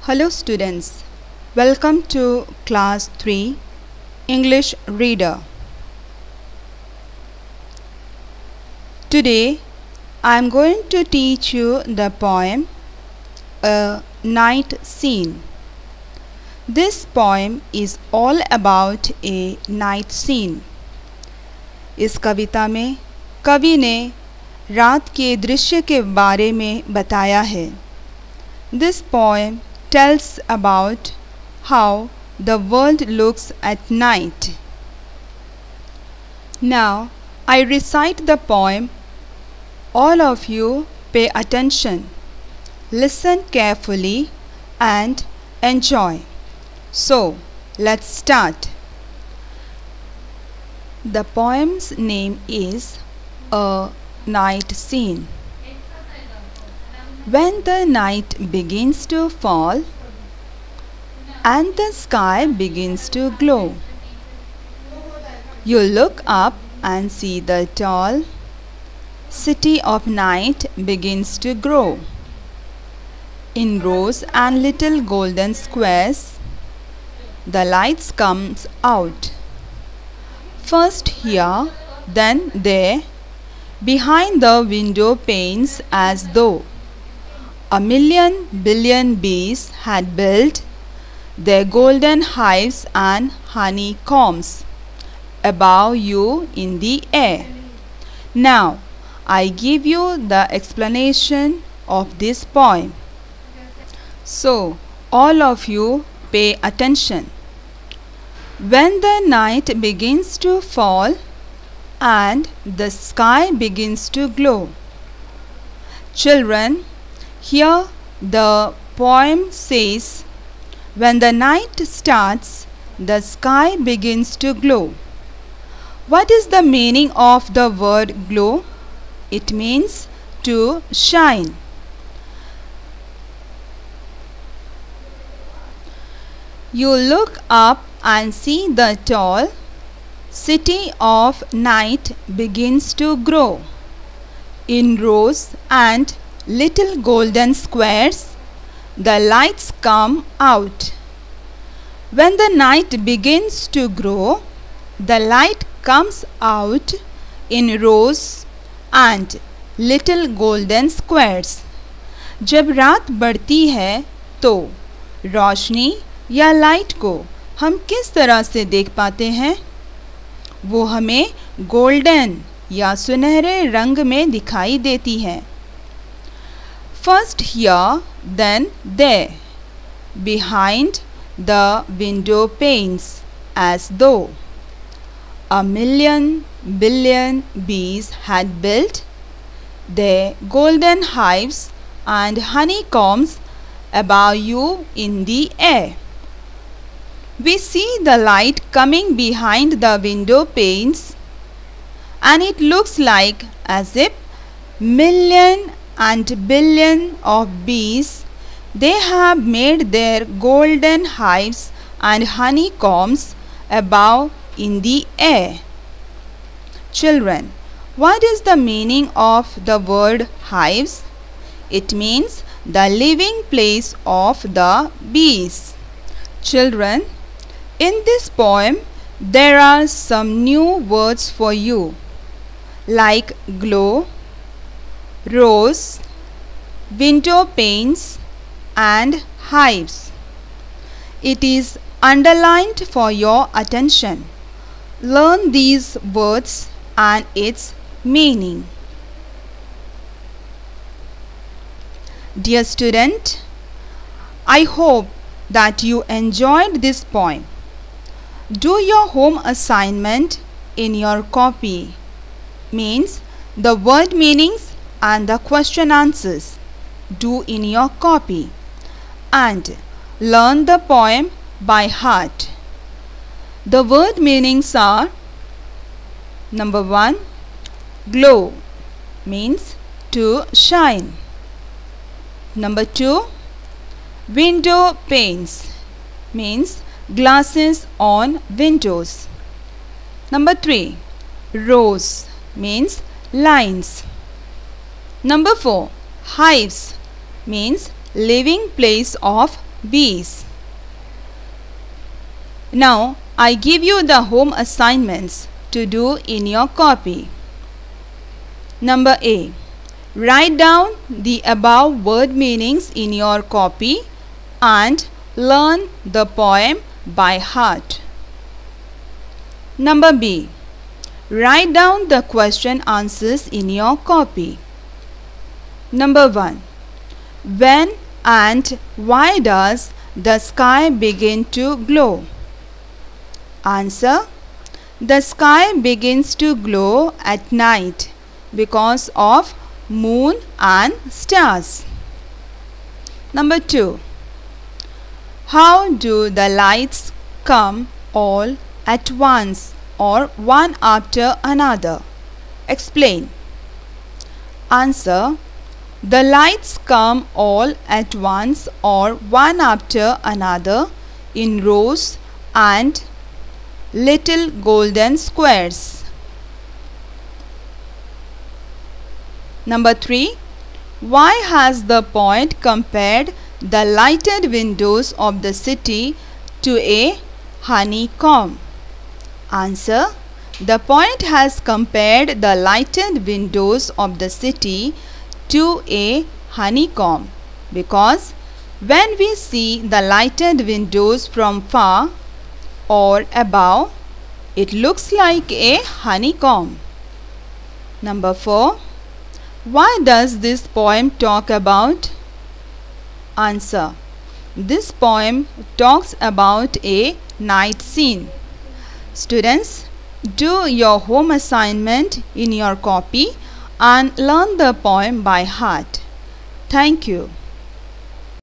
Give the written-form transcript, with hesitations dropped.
Hello students, welcome to class 3 English Reader. Today I am going to teach you the poem A Night Scene. This poem is all about a night scene. इस कविता में कवि ने रात के दृश्य के बारे में बताया है. This poem tells about how the world looks at night. Now I recite the poem. All of you pay attention, listen carefully and enjoy. So let's start. The poem's name is A Night Scene. When the night begins to fall and the sky begins to glow, you look up and see the tall city of night begins to grow. In rows and little golden squares, the lights comes out. First here, then there, behind the window panes, as though a million billion bees had built their golden hives and honeycombs above you in the air. Now I give you the explanation of this poem. So all of you pay attention. When the night begins to fall and the sky begins to glow. Children, here the poem says, when the night starts, the sky begins to glow. What is the meaning of the word glow? It means to shine. You look up and see the tall city of night begins to grow. In rows and little golden squares, the lights come out. When the night begins to grow, the light comes out in rows and little golden squares. जब रात बढ़ती है तो रोशनी या light को हम किस तरह से देख पाते हैं? वो हमें गोल्डन या सुनहरे रंग में दिखाई देती है. First here, then there, behind the window panes, as though a million billion bees had built their golden hives and honeycombs above you in the air. We see the light coming behind the window panes, and it looks like as if million and billion of bees, they have made their golden hives and honeycombs above in the air. Children, what is the meaning of the word hives? It means the living place of the bees. Children, in this poem there are some new words for you, like glow, rows, window panes and hives. It is underlined for your attention. Learn these words and its meaning. Dear student, I hope that you enjoyed this poem. Do your home assignment in your copy, means the word meanings and the question answers. Do in your copy and learn the poem by heart. The word meanings are: number 1, glow means to shine. Number 2, window panes means glasses on windows. Number 3, rows means lines. Number 4, hives means living place of bees. Now I give you the home assignments to do in your copy. Number A. Write down the above word meanings in your copy and learn the poem by heart. Number B. Write down the question answers in your copy. Number 1. When and why does the sky begin to glow? Answer. The sky begins to glow at night because of moon and stars. Number 2. How do the lights come all at once or one after another? Explain. Answer. The lights come all at once or one after another in rows and little golden squares. Number 3. Why has the poet compared the lighted windows of the city to a honeycomb? Answer. The poet has compared the lighted windows of the city to a honeycomb because when we see the lighted windows from far or above, it looks like a honeycomb. Number 4. Why does this poem talk about? Answer. This poem talks about a night scene. Students, do your home assignment in your copy and learn the poem by heart. Thank you.